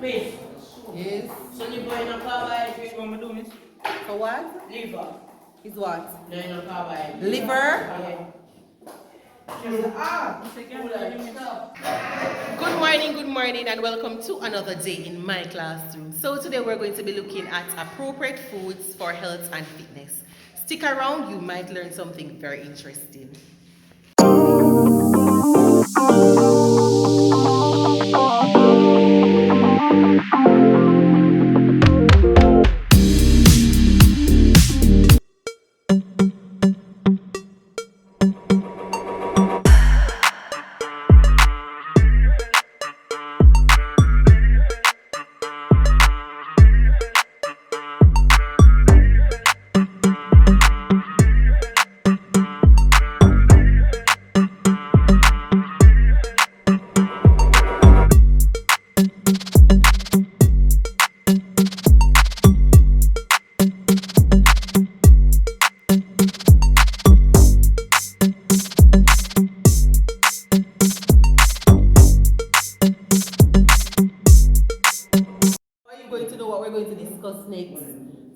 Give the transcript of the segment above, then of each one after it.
Miss, Yes. so liver in a carbohydrate, what am I doing, miss? So what? Liver. Is what? No, in a carbohydrate. Liver? Good morning, and welcome to another day in my classroom. So today we're going to be looking at appropriate foods for health and fitness. Stick around, you might learn something very interesting. Are you going to know what we're going to discuss next?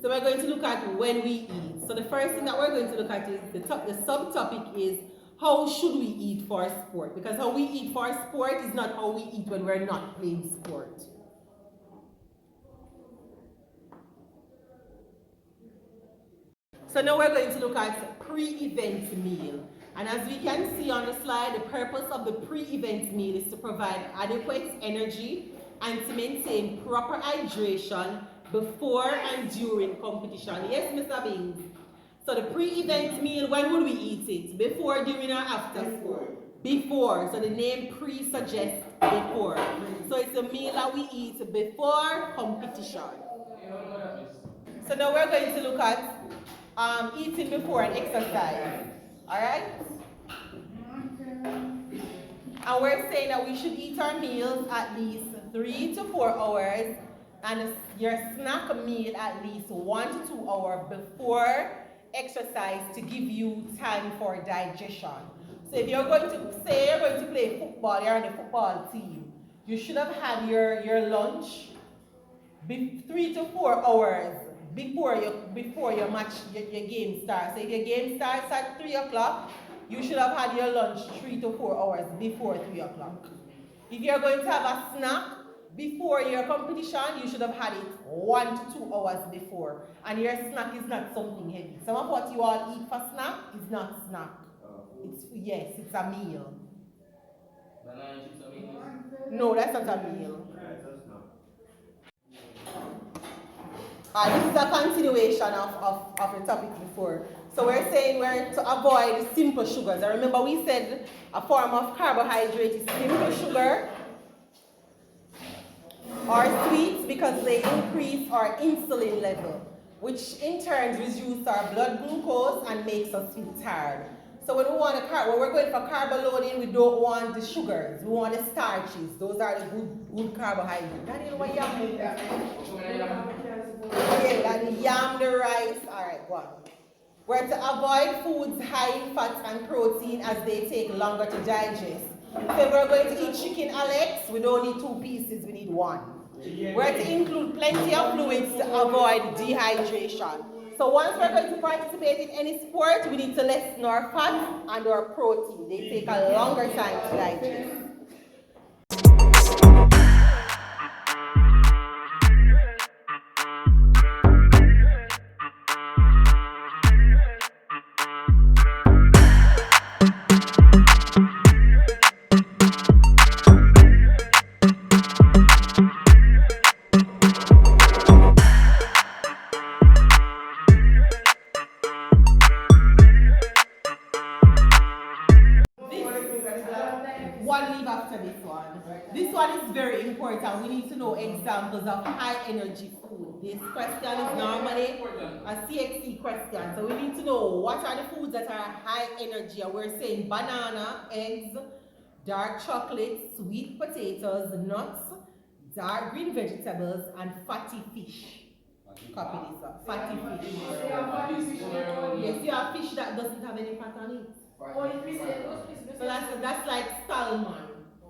So we're going to look at when we eat. So the first thing that we're going to look at is the subtopic is how should we eat for sport? Because how we eat for sport is not how we eat when we're not playing sport. So now we're going to look at pre-event meal. And as we can see on the slide, the purpose of the pre-event meal is to provide adequate energy and to maintain proper hydration before and during competition. Yes, Mr. Bings? So the pre-event meal, when would we eat it? Before, during, or after? Before. So the name pre suggests before. So it's a meal that we eat before competition. So now we're going to look at eating before an exercise. Alright? And we're saying that we should eat our meals at least 3 to 4 hours and your snack meal at least 1 to 2 hours before exercise to give you time for digestion. So if you're going to say you're going to play football, you're on the football team, you should have had your lunch 3 to 4 hours before your match, your game starts. So if your game starts at 3 o'clock, you should have had your lunch 3 to 4 hours before 3 o'clock. If you're going to have a snack before your competition, you should have had it 1 to 2 hours before. And your snack is not something heavy. Some of what you all eat for snack is not snack. It's a meal. No, that's not a meal. This is a continuation of the topic before. So we're saying we're to avoid simple sugars. And remember we said a form of carbohydrate is simple sugar or sweets because they increase our insulin level, which in turn reduces our blood glucose and makes us feel tired. So when we're going for carb loading, we don't want the sugars. We want the starches. Those are the good carbohydrates. Daniel, what you have? Yeah, like the yam, the rice. Alright, go on. We're to avoid foods high in fat and protein as they take longer to digest. So if we're going to eat chicken, Alex, we don't need 2 pieces, we need 1. We're to include plenty of fluids to avoid dehydration. So once we're going to participate in any sport, we need to lessen our fat and our protein. They take a longer time to digest. This one is very important. We need to know examples of high energy food. This question is normally a CXC question. So we need to know what are the foods that are high energy. And we're saying banana, eggs, dark chocolate, sweet potatoes, nuts, dark green vegetables, and fatty fish. Copy this up. Fatty fish. Yes, you have fish that doesn't have any fat on it. So that's like salmon.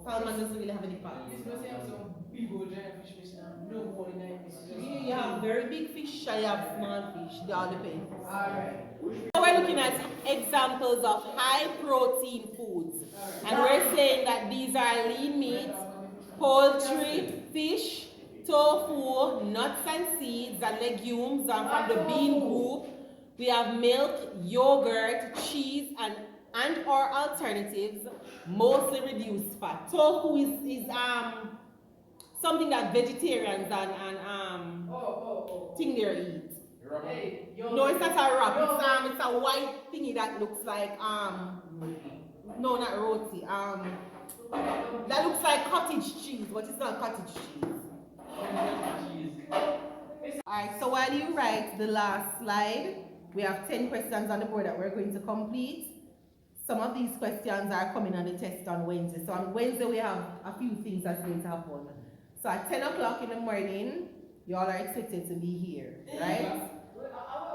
Salmon doesn't really have any fat. very big fish and you have small fish. They all depend. Alright. So we're looking at examples of high protein foods. And we're saying that these are lean meat, poultry, fish, tofu, nuts and seeds, and legumes. And from the bean group, we have milk, yogurt, cheese, and or alternatives, mostly reduced fat. Tofu is something that vegetarians and thing they eat. Hey, No, it's not a wrap. It's a white thingy that looks like no, not roti. That looks like cottage cheese, but it's not cottage cheese. Alright, so while you write the last slide, we have 10 questions on the board that we're going to complete. Some of these questions are coming on the test on Wednesday. So on Wednesday we have a few things that's going to happen. So at 10 o'clock in the morning, you all are expected to be here, right?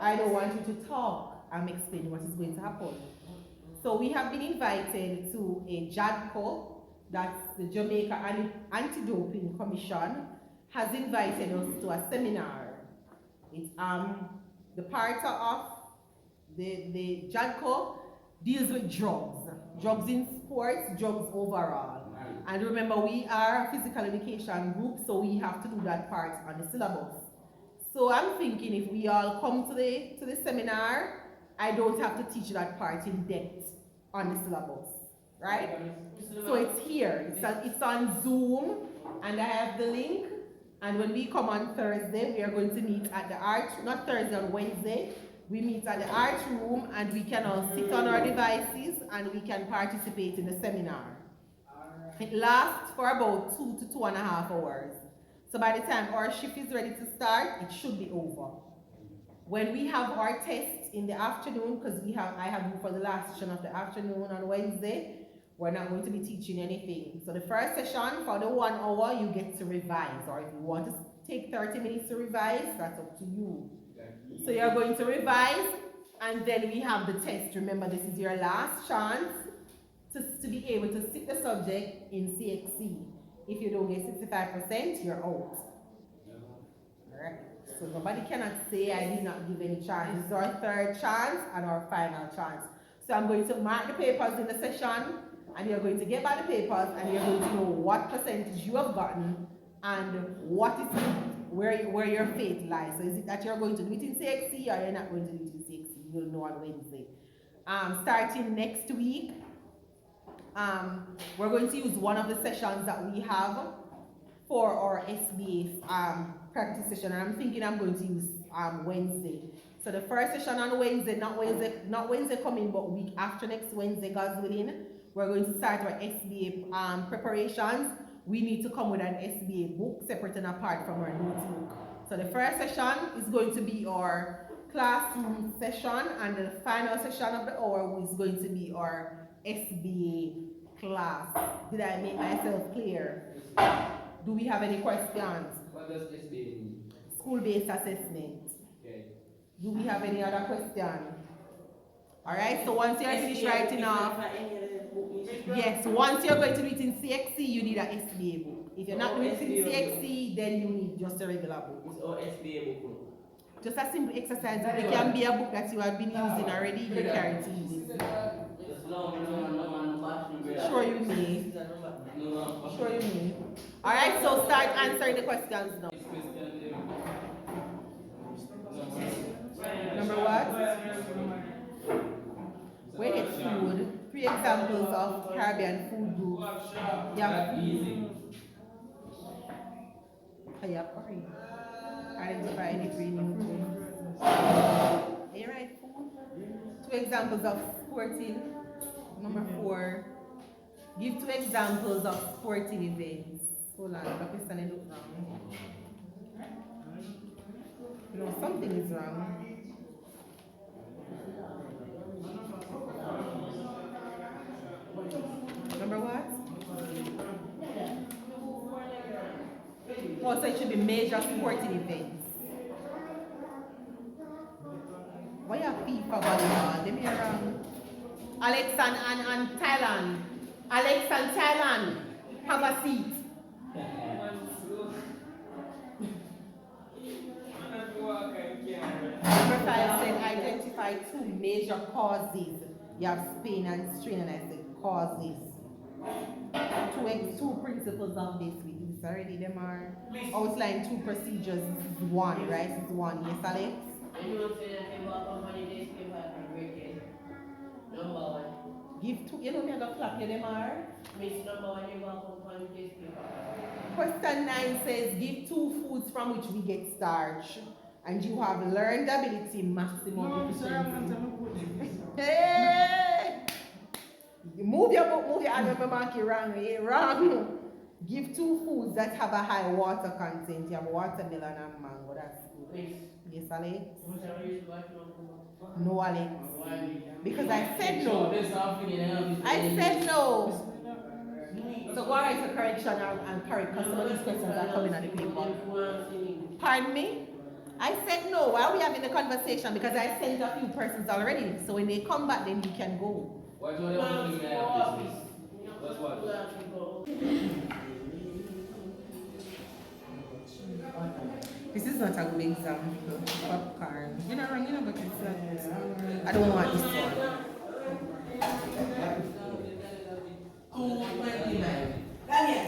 I don't want you to talk. I'm explaining what is going to happen. So we have been invited to a JADCO, that's the Jamaica Anti-Doping Commission, has invited us to a seminar. It's the part of the JADCO deals with drugs in sports, drugs overall. And remember, we are a physical education group, so we have to do that part on the syllabus. So I'm thinking if we all come to the seminar, I don't have to teach that part in depth on the syllabus, right? So it's here, it's on Zoom, and I have the link. And when we come on Thursday, we are going to meet at the art, not Thursday, on Wednesday. We meet at the art room and we can all sit on our devices and we can participate in the seminar. It lasts for about 2 to 2.5 hours. So by the time our shift is ready to start, it should be over. When we have our test in the afternoon, because I have for the last session of the afternoon on Wednesday, we're not going to be teaching anything. So the first session, for the 1 hour, you get to revise. Or if you want to take 30 minutes to revise, that's up to you. So you're going to revise, and then we have the test. Remember, this is your last chance to be able to sit the subject in CXC. If you don't get 65%, you're out. Alright? So nobody cannot say I did not give any chance. This is our third chance and our final chance. So I'm going to mark the papers in the session, and you're going to get back the papers, and you're going to know what percentage you have gotten and what is where your fate lies. So is it that you're going to do it in CXC or you're not going to do it in CXC? You'll know on Wednesday. Starting next week, we're going to use one of the sessions that we have for our SBA practice session, and I'm thinking I'm going to use Wednesday. So the first session on Wednesday, not Wednesday coming, but week after next Wednesday, God's willing, we're going to start our SBA preparations. We need to come with an SBA book separate and apart from our notebook. So the first session is going to be our classroom session, and the final session of the hour is going to be our SBA class. Did I make myself clear? Do we have any questions? What does SBA mean? School-based assessment. Okay. Do we have any other question? Alright, so once you're finished writing off, yes, once you're going to do it in CXC, you need an SBA book. If you're not doing it in CXC, then you need just a regular book. It's all SBA book. Just a simple exercise. It can be a book that you have been using already, you carry it to use it. Sure you may. Sure you may. Alright, so start answering the questions now. Number what? Where is food? 3 examples of Caribbean food groups. Yeah. Hurry. Identify any 3 nutrients. Alright, food. 2 examples of sporting. Number 4. Give 2 examples of sporting events. Hold on, the question looks wrong. No, something is wrong. Number what? Oh, so it should be major sporting events. Why are FIFA volleyball? Let me wrong. Alex and Thailand. Alex and Thailand. Have a seat. identify two major causes. You have strain and strain, and I said causes. Two principles of this week. This already them are outline two procedures. This is one, right? This is one. Yes, Alex? Number one. Give two. You know me, I got clap. You them are. Miss number one, you walk up on this paper. Question 9 says, give two foods from which we get starch, and you have learned ability maximum efficiency. Hey! Move your book, move your hand, remember mark it wrong, wrong. Give two foods that have a high water content. You have watermelon and mango, that's good. Yes, Alex? No, Alex. Because I said no. I said no. So go write a correction and correct because some of these questions are coming at the paper. Pardon me? I said no. Why are we having a conversation? Because I sent a few persons already. So when they come back, then you can go. What's what? This is not a good exam. Popcorn. You're not wrong, you know, but it's not. I don't want this one. 229. Daniel.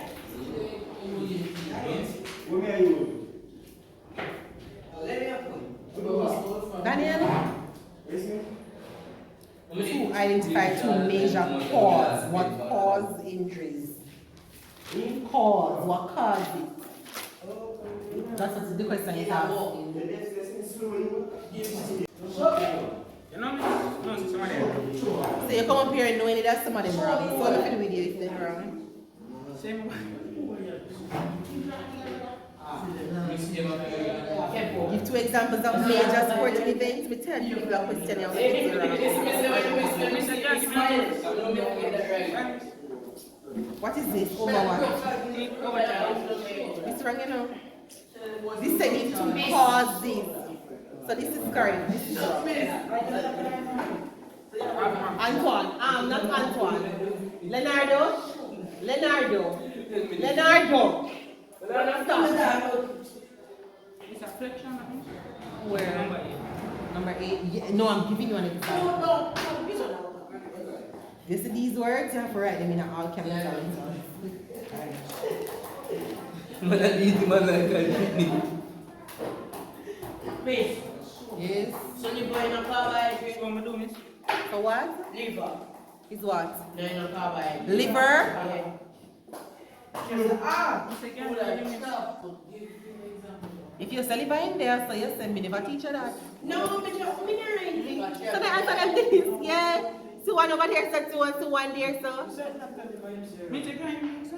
Daniel? To identify two major causes. What cause injuries? Cause. What caused it? That's what the question is asking. You know me? No, it's somebody else. So you come up here and knowing that some of them wrong. So what if you do with you if they're wrong? Same one. Give two examples of major sporting events. We tell you the question you have to get wrong. What is this? Over what? It's wrong, you know. This said give two causes. So this is correct. This is wrong. Antoine. Not Antoine. Leonardo. Stop. It's a flexion, I think. Where? Number 8. Number 8. Yeah, no, I'm giving you an example. No. You see these words? You have to write them in all capital. Miss, Yes. so you go in a carbohydrate. What am I doing this? So what? Liver. Is what? No, in a carbohydrate. Liver? If you saliva in there, so you send me never teach you that. No, but you're So the answer them this, yeah. So one over there, so two and so one there, so. Me take time.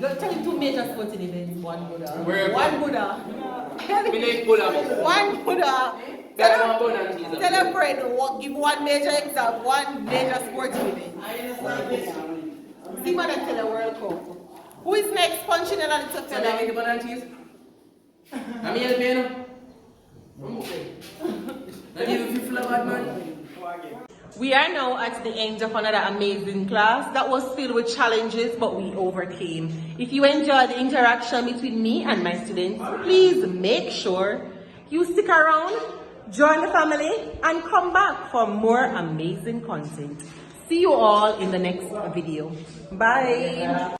Go tell him two major sporting events. One Buddha. Where? One Buddha. Me like Buddha. One Buddha. Tell a friend, give one major exam, one major sporting event. See what I tell the World Cup. Who is next punching in on the top fella? We are now at the end of another amazing class that was filled with challenges, but we overcame. If you enjoyed the interaction between me and my students, please make sure you stick around, join the family, and come back for more amazing content. See you all in the next video. Bye.